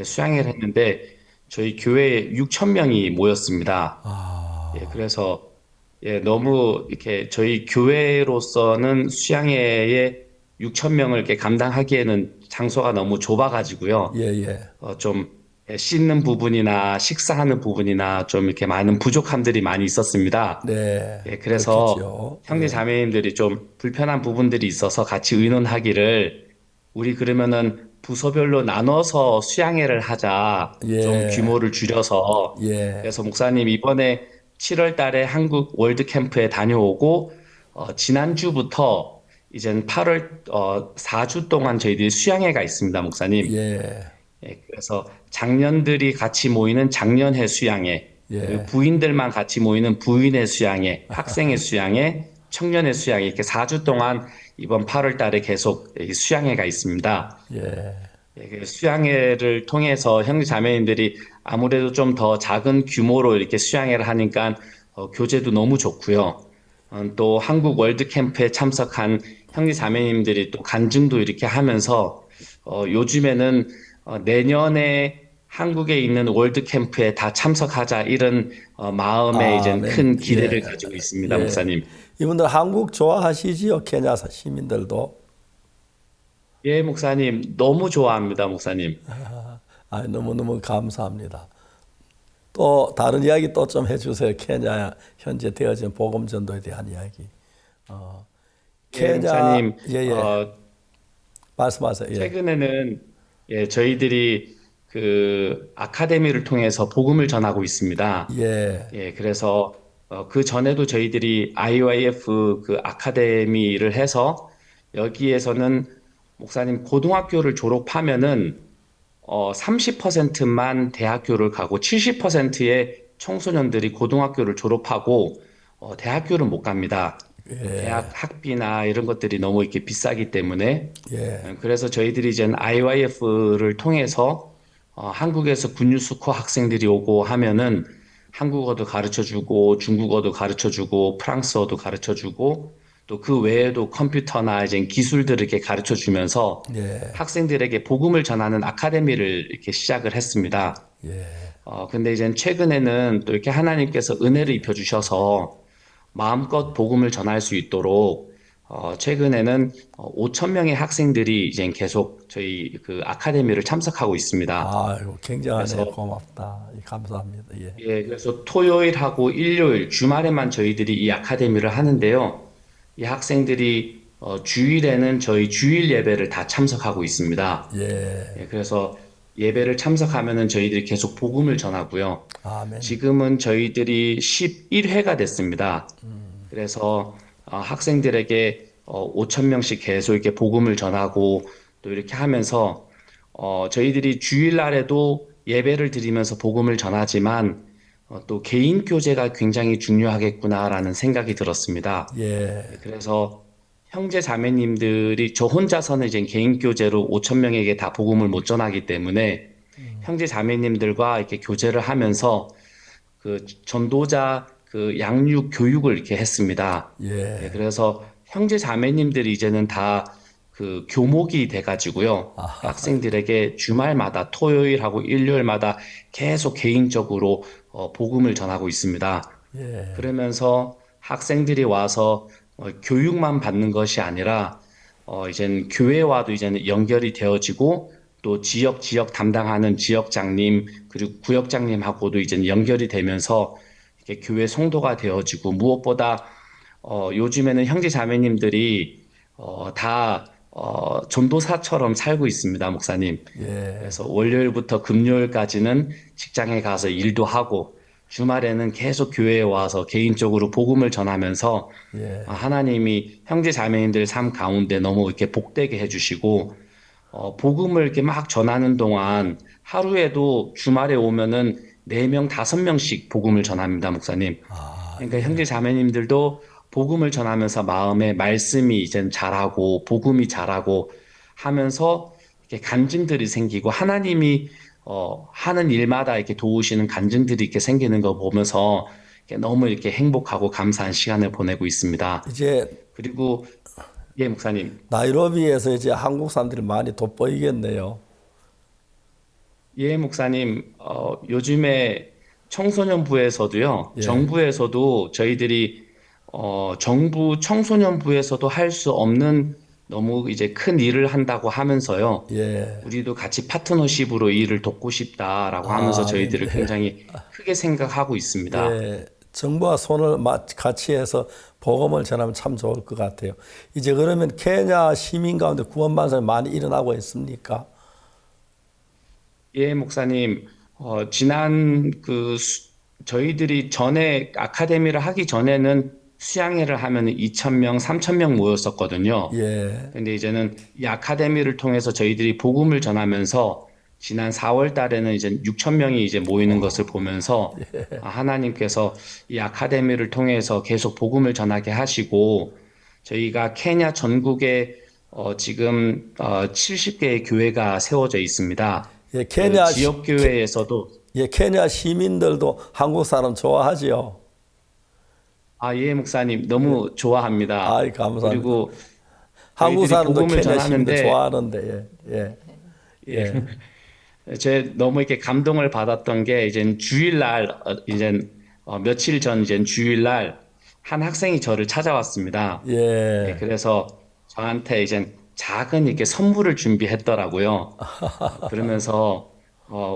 [SPEAKER 18] 수양회를 했는데 저희 교회에 6천 명이 모였습니다. 그래서 너무 이렇게 저희 교회로서는 수양회에 6천 명을 이렇게 감당하기에는 장소가 너무 좁아가지고요. 좀 씻는 부분이나 식사하는 부분이나 좀 이렇게 많은 부족함들이 많이 있었습니다. 그래서
[SPEAKER 3] 그렇겠죠.
[SPEAKER 18] 형제 자매님들이 좀 불편한 부분들이 있어서 같이 의논하기를 우리 그러면은 부서별로 나눠서 수양회를 하자. 좀 규모를 줄여서. 그래서 목사님 이번에 7월 달에 한국 월드 캠프에 다녀오고 지난주부터 이젠 8월 4주 동안 저희들이 수양회가 있습니다, 목사님. 그래서 장년들이 같이 모이는 장년회 수양회, 그리고 부인들만 같이 모이는 부인의 수양회, 학생의 수양회, 청년의 수양회 이렇게 4주 동안 이번 8월 달에 계속 수양회가 있습니다. 그 수양회를 통해서 형제 자매님들이 아무래도 좀 더 작은 규모로 이렇게 수양회를 하니까 교제도 너무 좋고요. 또 한국 월드 캠프에 참석한 형제 자매님들이 또 간증도 이렇게 하면서 요즘에는 내년에 한국에 있는 월드 캠프에 다 참석하자 이런 마음에 이제 큰 기대를 가지고 있습니다, 목사님.
[SPEAKER 3] 이분들 한국 좋아하시지요, 케냐 시민들도?
[SPEAKER 18] 예, 목사님 너무 좋아합니다, 목사님.
[SPEAKER 3] 너무너무 감사합니다. 또 다른 이야기 또 좀 해주세요. 케냐 현재 되어진 복음 전도에 대한 이야기. 케냐,
[SPEAKER 18] 목사님,
[SPEAKER 3] 말씀하세요.
[SPEAKER 18] 최근에는 저희들이 그 아카데미를 통해서 복음을 전하고 있습니다. 그래서 그 전에도 저희들이 IYF 그 아카데미를 해서 여기에서는 목사님 고등학교를 졸업하면은 30%만 대학교를 가고 70%의 청소년들이 고등학교를 졸업하고 대학교를 못 갑니다. 대학 학비나 이런 것들이 너무 이렇게 비싸기 때문에 그래서 저희들이 이제 IYF를 통해서 한국에서 군유스코 학생들이 오고 하면은 한국어도 가르쳐주고 중국어도 가르쳐주고 프랑스어도 가르쳐주고 또 그 외에도 컴퓨터나 이제 기술들을 이렇게 가르쳐주면서 학생들에게 복음을 전하는 아카데미를 이렇게 시작을 했습니다. 근데 이제 최근에는 또 이렇게 하나님께서 은혜를 입혀주셔서 마음껏 복음을 전할 수 있도록 최근에는 5천 명의 학생들이 이제 계속 저희 그 아카데미를 참석하고 있습니다.
[SPEAKER 3] 굉장하네요. 고맙다. 감사합니다.
[SPEAKER 18] 그래서 토요일하고 일요일 주말에만 저희들이 이 아카데미를 하는데요. 이 학생들이 주일에는 저희 주일 예배를 다 참석하고 있습니다. 그래서 예배를 참석하면은 저희들이 계속 복음을 전하고요. 지금은 저희들이 11회가 됐습니다. 그래서 학생들에게 5천 명씩 계속 이렇게 복음을 전하고 또 이렇게 하면서 저희들이 주일날에도 예배를 드리면서 복음을 전하지만 또 개인 교제가 굉장히 중요하겠구나라는 생각이 들었습니다.
[SPEAKER 3] 예.
[SPEAKER 18] 그래서 형제 자매님들이 저 혼자서는 이제 개인 교제로 5천 명에게 다 복음을 못 전하기 때문에 형제 자매님들과 이렇게 교제를 하면서 그 전도자 그 양육 교육을 이렇게 했습니다.
[SPEAKER 3] 예.
[SPEAKER 18] 그래서 형제 자매님들이 이제는 다 그 교목이 돼가지고요. 학생들에게 주말마다 토요일하고 일요일마다 계속 개인적으로 복음을 전하고 있습니다.
[SPEAKER 3] 예.
[SPEAKER 18] 그러면서 학생들이 와서 교육만 받는 것이 아니라 이제는 교회와도 이제는 연결이 되어지고 또 지역 담당하는 지역장님 그리고 구역장님하고도 이제는 연결이 되면서 이렇게 교회 성도가 되어지고 무엇보다 요즘에는 형제 자매님들이 다 전도사처럼 살고 있습니다, 목사님.
[SPEAKER 3] 예.
[SPEAKER 18] 그래서 월요일부터 금요일까지는 직장에 가서 일도 하고 주말에는 계속 교회에 와서 개인적으로 복음을 전하면서
[SPEAKER 3] 예.
[SPEAKER 18] 하나님이 형제 자매님들 삶 가운데 너무 이렇게 복되게 해주시고 복음을 이렇게 막 전하는 동안 하루에도 주말에 오면은 4명, 5명씩 복음을 전합니다, 목사님. 그러니까 형제 자매님들도 복음을 전하면서 마음에 말씀이 이젠 자라고 복음이 자라고 하면서 이렇게 간증들이 생기고 하나님이 하는 일마다 이렇게 도우시는 간증들이 이렇게 생기는 거 보면서 이렇게 너무 이렇게 행복하고 감사한 시간을 보내고 있습니다.
[SPEAKER 3] 이제
[SPEAKER 18] 그리고 예, 목사님.
[SPEAKER 3] 나이로비에서 이제 한국 사람들이 많이 돋보이겠네요.
[SPEAKER 18] 예, 목사님. 요즘에 청소년부에서도요,
[SPEAKER 3] 예.
[SPEAKER 18] 정부에서도 저희들이 정부 청소년부에서도 할 수 없는 너무 이제 큰 일을 한다고 하면서요.
[SPEAKER 3] 예.
[SPEAKER 18] 우리도 같이 파트너십으로 이 일을 돕고 싶다라고 하면서 저희들을
[SPEAKER 3] 네.
[SPEAKER 18] 굉장히 크게 생각하고 있습니다.
[SPEAKER 3] 예. 정부와 손을 같이 해서 복음을 전하면 참 좋을 것 같아요. 이제 그러면 케냐 시민 가운데 구원 사람이 많이 일어나고 있습니까?
[SPEAKER 18] 예, 목사님. 지난 저희들이 전에 아카데미를 하기 전에는 수양회를 하면 2,000명, 3,000명 모였었거든요.
[SPEAKER 3] 예.
[SPEAKER 18] 근데 이제는 이 아카데미를 통해서 저희들이 복음을 전하면서 지난 4월 달에는 이제 6,000명이 이제 모이는 것을 보면서 하나님께서 이 아카데미를 통해서 계속 복음을 전하게 하시고 저희가 케냐 전국에 지금 70개의 교회가 세워져 있습니다.
[SPEAKER 3] 예, 케냐
[SPEAKER 18] 지역 교회에서도
[SPEAKER 3] 예, 케냐 시민들도 한국 사람 좋아하지요.
[SPEAKER 18] 예, 목사님 너무 좋아합니다.
[SPEAKER 3] 아이, 감사합니다.
[SPEAKER 18] 그리고
[SPEAKER 3] 한국
[SPEAKER 18] 저희들이
[SPEAKER 3] 사람도
[SPEAKER 18] 복음을
[SPEAKER 3] 케냐 시민들
[SPEAKER 18] 전하는데
[SPEAKER 3] 좋아하는데 예.
[SPEAKER 18] 제 너무 이렇게 감동을 받았던 게 이제 주일날 며칠 전 이제 주일날 한 학생이 저를 찾아왔습니다.
[SPEAKER 3] 예.
[SPEAKER 18] 그래서 저한테 이제 작은 이렇게 선물을 준비했더라고요. 그러면서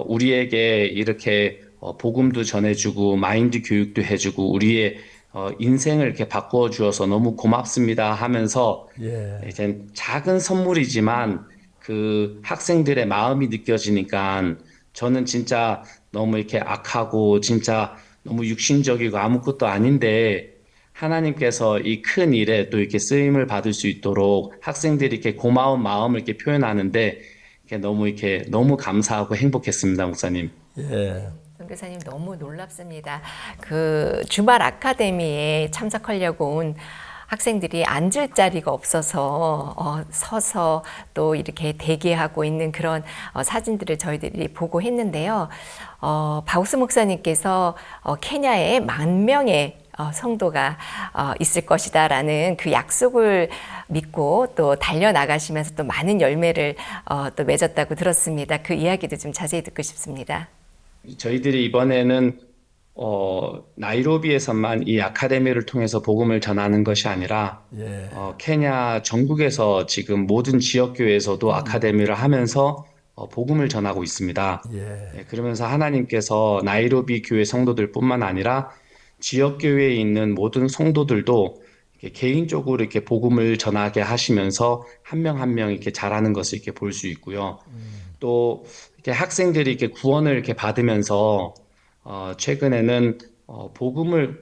[SPEAKER 18] 우리에게 이렇게 복음도 전해주고 마인드 교육도 해주고 우리의 인생을 이렇게 바꾸어 주어서 너무 고맙습니다 하면서
[SPEAKER 3] 예.
[SPEAKER 18] 이제 작은 선물이지만 그 학생들의 마음이 느껴지니까 저는 진짜 너무 이렇게 악하고 진짜 너무 육신적이고 아무것도 아닌데 하나님께서 이 큰 일에 또 이렇게 쓰임을 받을 수 있도록 학생들이 이렇게 고마운 마음을 이렇게 표현하는데 이렇게 너무 감사하고 행복했습니다, 목사님.
[SPEAKER 3] 예.
[SPEAKER 1] 선교사님 너무 놀랍습니다. 그 주말 아카데미에 참석하려고 온 학생들이 앉을 자리가 없어서 서서 또 이렇게 대기하고 있는 그런 사진들을 저희들이 보고 했는데요. 바우스 목사님께서 케냐에 10,000명의 성도가 있을 것이다라는 그 약속을 믿고 또 달려나가시면서 또 많은 열매를 또 맺었다고 들었습니다. 그 이야기도 좀 자세히 듣고 싶습니다.
[SPEAKER 18] 저희들이 이번에는 나이로비에서만 이 아카데미를 통해서 복음을 전하는 것이 아니라
[SPEAKER 3] 예.
[SPEAKER 18] 케냐 전국에서 지금 모든 지역교회에서도 아카데미를 하면서 복음을 전하고 있습니다.
[SPEAKER 3] 예.
[SPEAKER 18] 그러면서 하나님께서 나이로비 교회 성도들뿐만 아니라 지역교회에 있는 모든 성도들도 이렇게 개인적으로 이렇게 복음을 전하게 하시면서 한 명 한 명 이렇게 자라는 것을 이렇게 볼 수 있고요. 또 이렇게 학생들이 이렇게 구원을 이렇게 받으면서 최근에는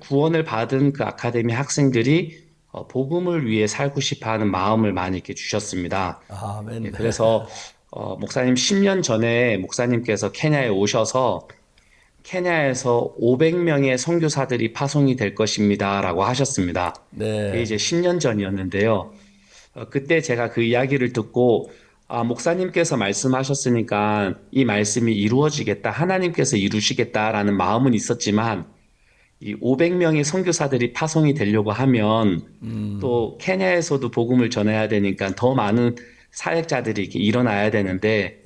[SPEAKER 18] 구원을 받은 그 아카데미 학생들이 복음을 위해 살고 싶어하는 마음을 많이 이렇게 주셨습니다.
[SPEAKER 3] 아멘.
[SPEAKER 18] 그래서 목사님 10년 전에 목사님께서 케냐에 오셔서 케냐에서 500명의 선교사들이 파송이 될 것입니다라고 하셨습니다. 그게
[SPEAKER 3] 네.
[SPEAKER 18] 이제 10년 전이었는데요. 그때 제가 그 이야기를 듣고 목사님께서 말씀하셨으니까 이 말씀이 이루어지겠다, 하나님께서 이루시겠다라는 마음은 있었지만 이 500명의 선교사들이 파송이 되려고 하면 또 케냐에서도 복음을 전해야 되니까 더 많은 사역자들이 이렇게 일어나야 되는데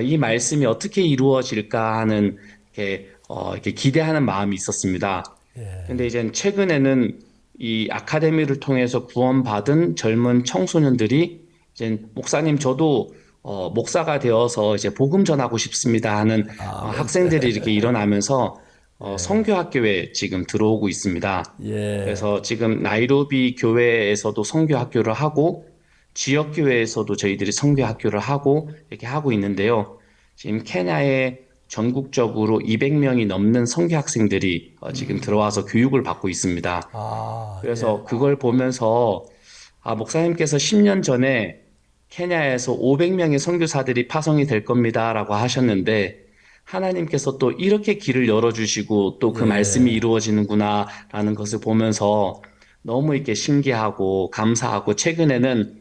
[SPEAKER 18] 이 말씀이 어떻게 이루어질까 하는 이렇게 기대하는 마음이 있었습니다. 근데 이제 최근에는 이 아카데미를 통해서 구원받은 젊은 청소년들이 이제 목사님 저도 목사가 되어서 이제 복음 전하고 싶습니다 하는 학생들이 이렇게 일어나면서 선교학교에 지금 들어오고 있습니다. 그래서 지금 나이로비 교회에서도 선교학교를 하고 지역 교회에서도 저희들이 선교학교를 하고 이렇게 하고 있는데요. 지금 케냐에 전국적으로 200명이 넘는 선교학생들이 지금 들어와서 교육을 받고 있습니다. 그래서 그걸 보면서 목사님께서 10년 전에 케냐에서 500명의 선교사들이 파송이 될 겁니다라고 하셨는데 하나님께서 또 이렇게 길을 열어주시고 또 그 말씀이 이루어지는구나라는 것을 보면서 너무 이렇게 신기하고 감사하고 최근에는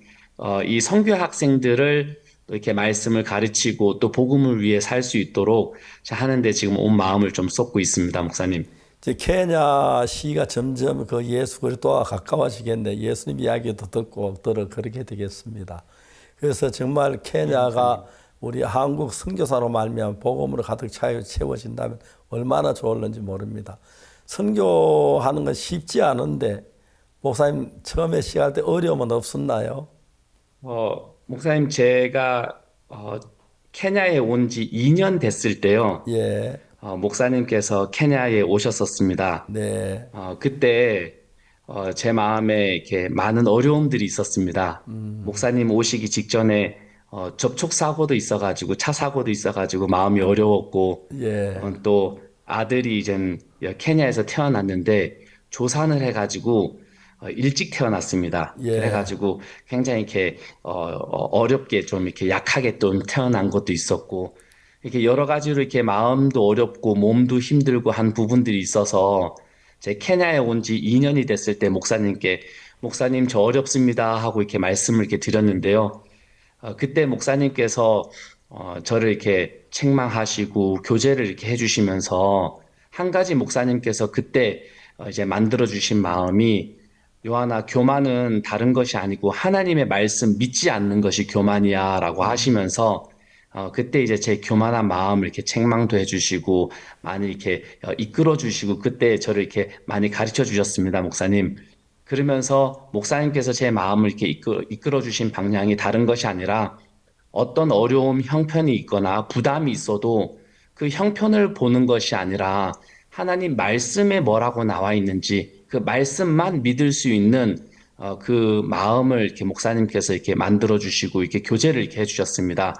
[SPEAKER 18] 이 선교 학생들을 또 이렇게 말씀을 가르치고 또 복음을 위해 살 수 있도록 하는데 지금 온 마음을 좀 쏟고 있습니다, 목사님.
[SPEAKER 3] 이제 케냐 시가 점점 그 예수 그리스도와 가까워지겠네. 예수님 이야기도 듣고 그렇게 되겠습니다. 그래서 정말 케냐가 우리 한국 선교사로 말미암아 복음으로 가득 채워진다면 얼마나 좋을는지 모릅니다. 선교하는 건 쉽지 않은데 목사님 처음에 시작할 때 어려움은 없었나요?
[SPEAKER 18] 목사님 제가 케냐에 온 지 2년 됐을 때요. 목사님께서 케냐에 오셨었습니다. 그때 제 마음에 이렇게 많은 어려움들이 있었습니다. 목사님 오시기 직전에 접촉 사고도 있어가지고 차 사고도 있어가지고 마음이 어려웠고 또 아들이 이제 케냐에서 태어났는데 조산을 해가지고 일찍 태어났습니다. 그래가지고 굉장히 이렇게 어렵게 좀 이렇게 약하게 또 태어난 것도 있었고 이렇게 여러 가지로 이렇게 마음도 어렵고 몸도 힘들고 한 부분들이 있어서 제 케냐에 온 지 2년이 됐을 때 목사님께 목사님 저 어렵습니다 하고 이렇게 말씀을 이렇게 드렸는데요. 그때 목사님께서 저를 이렇게 책망하시고 교제를 이렇게 해주시면서 한 가지 목사님께서 그때 이제 만들어 주신 마음이 요한아 교만은 다른 것이 아니고 하나님의 말씀 믿지 않는 것이 교만이야라고 하시면서 그때 이제 제 교만한 마음을 이렇게 책망도 해주시고 많이 이렇게 이끌어 주시고 그때 저를 이렇게 많이 가르쳐 주셨습니다, 목사님. 그러면서 목사님께서 제 마음을 이렇게 이끌어 주신 방향이 다른 것이 아니라 어떤 어려움, 형편이 있거나 부담이 있어도 그 형편을 보는 것이 아니라 하나님 말씀에 뭐라고 나와 있는지 그 말씀만 믿을 수 있는 그 마음을 이렇게 목사님께서 이렇게 만들어 주시고 이렇게 교제를 이렇게 해주셨습니다.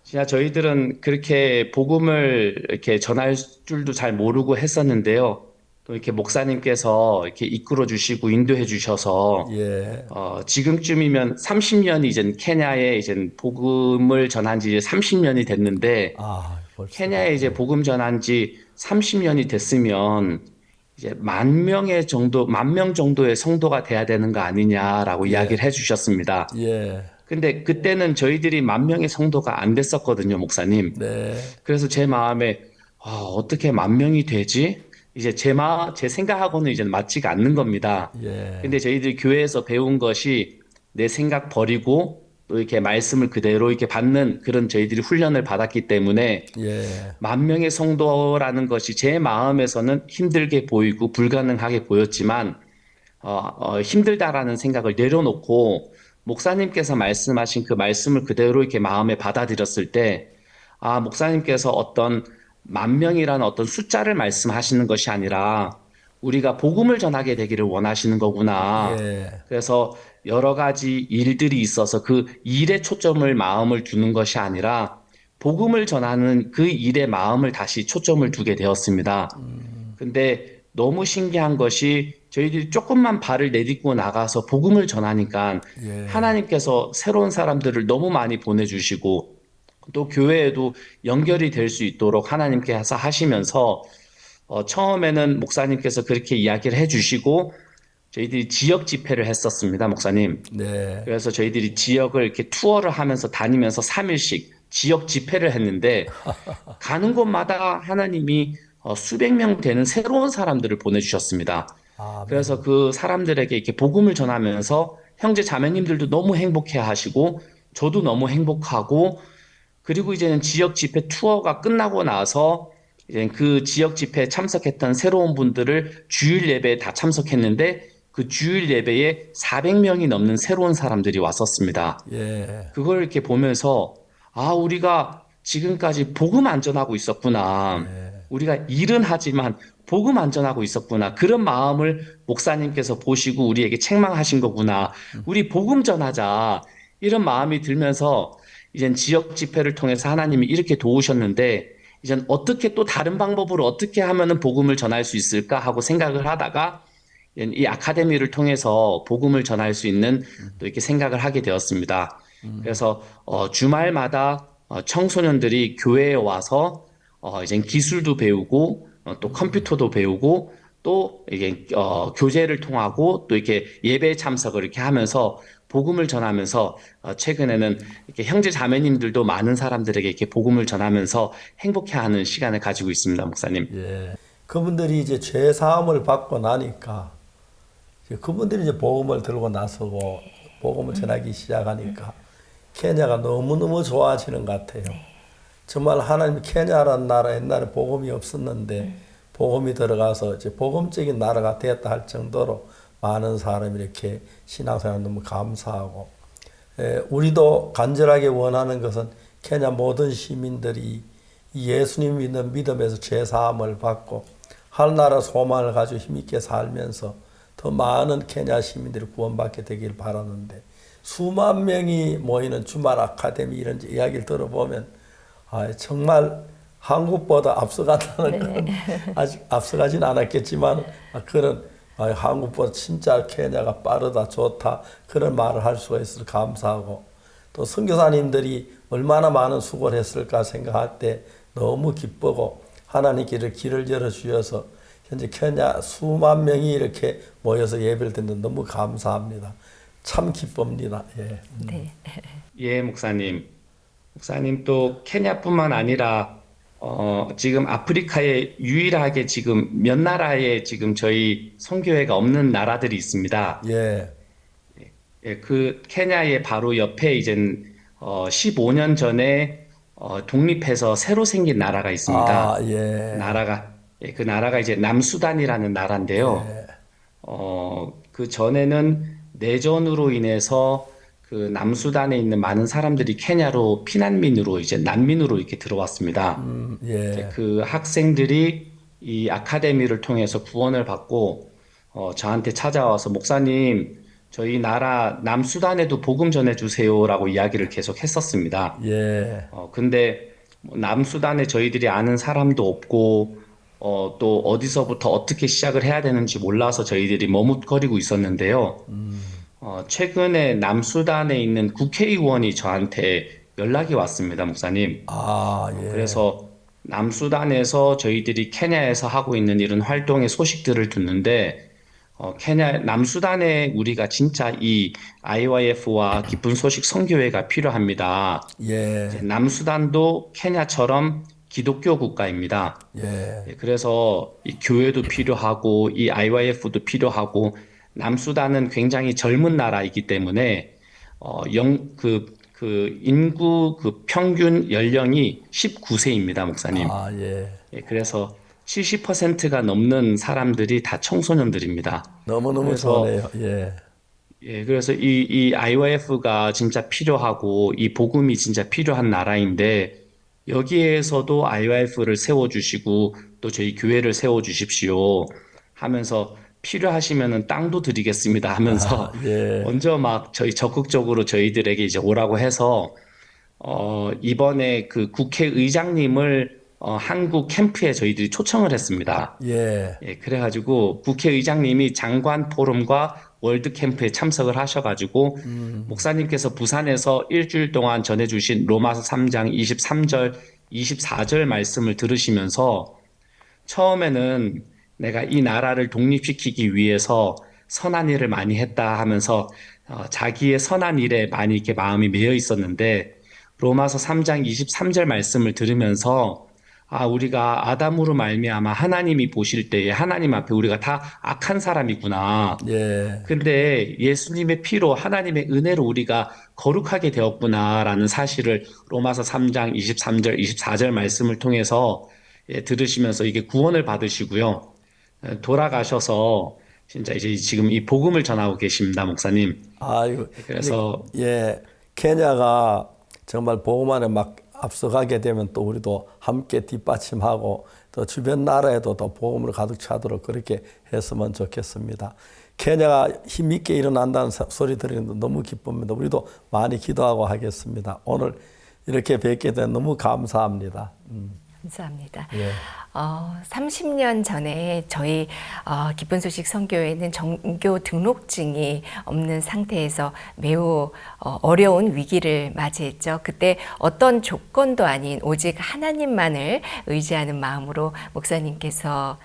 [SPEAKER 18] 진짜 저희들은 그렇게 복음을 이렇게 전할 줄도 잘 모르고 했었는데요. 또 이렇게 목사님께서 이렇게 이끌어 주시고 인도해 주셔서 지금쯤이면 30년이 이제 케냐에 이제 복음을 전한 지 30년이 됐는데 케냐에 이제 복음 전한 지 30년이 됐으면 이제 만 명 정도의 성도가 돼야 되는 거 아니냐라고 이야기를 해 주셨습니다. 근데 그때는 저희들이 10,000명의 성도가 안 됐었거든요, 목사님. 그래서 제 마음에 어떻게 10,000명이 되지? 이제 제 생각하고는 이제 맞지가 않는 겁니다. 근데 저희들이 교회에서 배운 것이 내 생각 버리고 또 이렇게 말씀을 그대로 이렇게 받는 그런 저희들이 훈련을 받았기 때문에 10,000명의 성도라는 것이 제 마음에서는 힘들게 보이고 불가능하게 보였지만 힘들다라는 생각을 내려놓고 목사님께서 말씀하신 그 말씀을 그대로 이렇게 마음에 받아들였을 때 목사님께서 어떤 10,000명이라는 어떤 숫자를 말씀하시는 것이 아니라 우리가 복음을 전하게 되기를 원하시는 거구나. 그래서 여러 가지 일들이 있어서 그 일에 초점을 마음을 두는 것이 아니라 복음을 전하는 그 일에 마음을 다시 초점을 두게 되었습니다. 근데 너무 신기한 것이 저희들이 조금만 발을 내딛고 나가서 복음을 전하니까 하나님께서 새로운 사람들을 너무 많이 보내주시고 또 교회에도 연결이 될 수 있도록 하나님께서 하시면서 처음에는 목사님께서 그렇게 이야기를 해주시고 저희들이 지역 집회를 했었습니다, 목사님.
[SPEAKER 3] 네.
[SPEAKER 18] 그래서 저희들이 지역을 이렇게 투어를 하면서 다니면서 3일씩 지역 집회를 했는데 가는 곳마다 하나님이 수백 명 되는 새로운 사람들을 보내주셨습니다. 그래서 그 사람들에게 이렇게 복음을 전하면서 형제 자매님들도 너무 행복해 하시고 저도 너무 행복하고 그리고 이제는 지역 집회 투어가 끝나고 나서 이제 그 지역 집회에 참석했던 새로운 분들을 주일 예배에 다 참석했는데 그 주일 예배에 400명이 넘는 새로운 사람들이 왔었습니다.
[SPEAKER 3] 예.
[SPEAKER 18] 그걸 이렇게 보면서 아, 우리가 지금까지 복음 안전하고 있었구나. 우리가 일은 하지만 복음 안전하고 있었구나. 그런 마음을 목사님께서 보시고 우리에게 책망하신 거구나. 우리 복음 전하자. 이런 마음이 들면서 이젠 지역 집회를 통해서 하나님이 이렇게 도우셨는데 이젠 어떻게 또 다른 방법으로 어떻게 하면은 복음을 전할 수 있을까 하고 생각을 하다가 이 아카데미를 통해서 복음을 전할 수 있는 또 이렇게 생각을 하게 되었습니다. 그래서 주말마다 청소년들이 교회에 와서 이제 기술도 배우고 또 컴퓨터도 배우고 또 이게 교제를 통하고 또 이렇게 예배 참석을 이렇게 하면서 복음을 전하면서 최근에는 이렇게 형제 자매님들도 많은 사람들에게 이렇게 복음을 전하면서 행복해하는 시간을 가지고 있습니다, 목사님.
[SPEAKER 3] 예. 그분들이 이제 죄 사함을 받고 나니까 그분들이 이제 복음을 들고 나서고 복음을 전하기 시작하니까 케냐가 너무너무 좋아지는 것 같아요. 정말 하나님 케냐라는 나라 옛날에 복음이 없었는데 복음이 들어가서 이제 복음적인 나라가 되었다 할 정도로 많은 사람이 이렇게 신앙생활 너무 감사하고 우리도 간절하게 원하는 것은 케냐 모든 시민들이 예수님 믿는 믿음에서 죄 사함을 받고 하늘나라 소망을 가지고 힘있게 살면서 더 많은 케냐 시민들이 구원받게 되길 바라는데 수만 명이 모이는 주말 아카데미 이런 이야기를 들어보면 정말 한국보다 앞서간다는 건 아직 앞서가진 않았겠지만 그런 한국보다 진짜 케냐가 빠르다 좋다 그런 말을 할 수가 있어서 감사하고 또 선교사님들이 얼마나 많은 수고를 했을까 생각할 때 너무 기쁘고 하나님께 길을 열어주셔서 현재 케냐 수만 명이 이렇게 모여서 예배를 듣는 너무 감사합니다. 참 기쁩니다. 예.
[SPEAKER 1] 네.
[SPEAKER 18] 예, 목사님. 목사님 또 케냐뿐만 아니라 지금 아프리카에 유일하게 지금 몇 나라에 지금 저희 선교회가 없는 나라들이 있습니다.
[SPEAKER 3] 예.
[SPEAKER 18] 예, 그 케냐의 바로 옆에 이젠 15년 전에 독립해서 새로 생긴 나라가 있습니다.
[SPEAKER 3] 예.
[SPEAKER 18] 그 나라가 이제 남수단이라는 나라인데요.
[SPEAKER 3] 예.
[SPEAKER 18] 그 전에는 내전으로 인해서 그 남수단에 있는 많은 사람들이 케냐로 피난민으로 이제 난민으로 이렇게 들어왔습니다.
[SPEAKER 3] 예.
[SPEAKER 18] 이제 그 학생들이 이 아카데미를 통해서 구원을 받고 저한테 찾아와서 목사님 저희 나라 남수단에도 복음 전해주세요라고 이야기를 계속 했었습니다.
[SPEAKER 3] 예.
[SPEAKER 18] 근데 남수단에 저희들이 아는 사람도 없고 또 어디서부터 어떻게 시작을 해야 되는지 몰라서 저희들이 머뭇거리고 있었는데요. 최근에 남수단에 있는 국회의원이 저한테 연락이 왔습니다, 목사님.
[SPEAKER 3] 예.
[SPEAKER 18] 그래서 남수단에서 저희들이 케냐에서 하고 있는 이런 활동의 소식들을 듣는데 남수단에 우리가 진짜 이 IYF와 기쁜 소식 선교회가 필요합니다.
[SPEAKER 3] 예.
[SPEAKER 18] 남수단도 케냐처럼 기독교 국가입니다.
[SPEAKER 3] 예.
[SPEAKER 18] 그래서 이 교회도 필요하고 이 IYF도 필요하고 남수단은 굉장히 젊은 나라이기 때문에 인구 평균 연령이 19세입니다, 목사님.
[SPEAKER 3] 예.
[SPEAKER 18] 그래서 70%가 넘는 사람들이 다 청소년들입니다.
[SPEAKER 3] 너무너무 좋네요. 예.
[SPEAKER 18] 예, 그래서 이 IYF가 진짜 필요하고 이 복음이 진짜 필요한 나라인데 여기에서도 IYF를 세워주시고 또 저희 교회를 세워주십시오 하면서 필요하시면은 땅도 드리겠습니다 하면서
[SPEAKER 3] 예.
[SPEAKER 18] 먼저 막 적극적으로 저희들에게 이제 오라고 해서 이번에 그 국회의장님을 한국 캠프에 저희들이 초청을 했습니다.
[SPEAKER 3] 예.
[SPEAKER 18] 예, 그래가지고 국회의장님이 장관 포럼과 월드 캠프에 참석을 하셔가지고 목사님께서 부산에서 일주일 동안 전해주신 로마서 3장 23절, 24절 말씀을 들으시면서 처음에는 내가 이 나라를 독립시키기 위해서 선한 일을 많이 했다 하면서 자기의 선한 일에 많이 이렇게 마음이 매여 있었는데 로마서 3장 23절 말씀을 들으면서 우리가 아담으로 말미암아 하나님이 보실 때에 하나님 앞에 우리가 다 악한 사람이구나.
[SPEAKER 3] 예.
[SPEAKER 18] 근데 예수님의 피로 하나님의 은혜로 우리가 거룩하게 되었구나라는 사실을 로마서 3장 23절, 24절 말씀을 통해서 들으시면서 이게 구원을 받으시고요. 돌아가셔서 진짜 이제 지금 이 복음을 전하고 계십니다, 목사님.
[SPEAKER 3] 아이고.
[SPEAKER 18] 그래서
[SPEAKER 3] 예. 케냐가 정말 복음 안에 막 앞서가게 되면 또 우리도 함께 뒷받침하고 또 주변 나라에도 더 복음으로 가득 차도록 그렇게 했으면 좋겠습니다. 케냐가 힘있게 일어난다는 소리 들으는데 너무 기쁩니다. 우리도 많이 기도하고 하겠습니다. 오늘 이렇게 뵙게 돼 너무 감사합니다.
[SPEAKER 1] 감사합니다.
[SPEAKER 3] 예.
[SPEAKER 1] 30년 전에 저희 기쁜 소식 선교회는 정교 등록증이 없는 상태에서 매우 어려운 위기를 맞이했죠. 그때 어떤 조건도 아닌 오직 하나님만을 의지하는 마음으로 목사님께서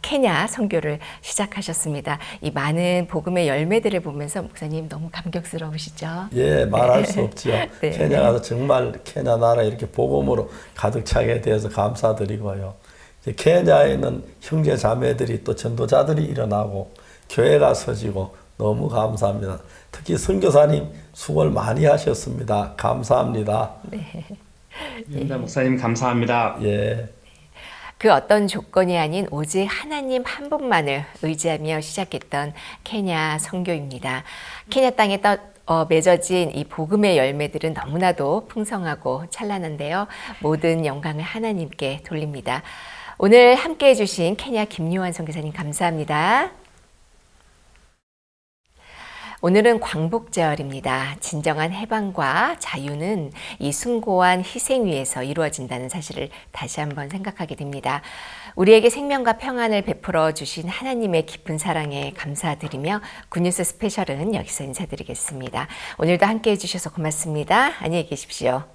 [SPEAKER 1] 케냐 선교를 시작하셨습니다. 이 많은 복음의 열매들을 보면서 목사님 너무 감격스러우시죠?
[SPEAKER 3] 예, 말할 수 없죠.
[SPEAKER 1] 네.
[SPEAKER 3] 케냐 가서 정말 케냐 나라 이렇게 복음으로 가득 차게 되어서 감사드리고요. 이제 케냐에 있는 형제 자매들이 또 전도자들이 일어나고 교회가 서지고 너무 감사합니다. 특히 선교사님 수고를 많이 하셨습니다. 감사합니다.
[SPEAKER 1] 네.
[SPEAKER 18] 목사님 감사합니다.
[SPEAKER 3] 예.
[SPEAKER 1] 그 어떤 조건이 아닌 오직 하나님 한 분만을 의지하며 시작했던 케냐 선교입니다. 케냐 땅에 맺어진 이 복음의 열매들은 너무나도 풍성하고 찬란한데요. 모든 영광을 하나님께 돌립니다. 오늘 함께해 주신 케냐 김요한 선교사님 감사합니다. 오늘은 광복절입니다. 진정한 해방과 자유는 이 숭고한 희생 위에서 이루어진다는 사실을 다시 한번 생각하게 됩니다. 우리에게 생명과 평안을 베풀어 주신 하나님의 깊은 사랑에 감사드리며 굿뉴스 스페셜은 여기서 인사드리겠습니다. 오늘도 함께해 주셔서 고맙습니다. 안녕히 계십시오.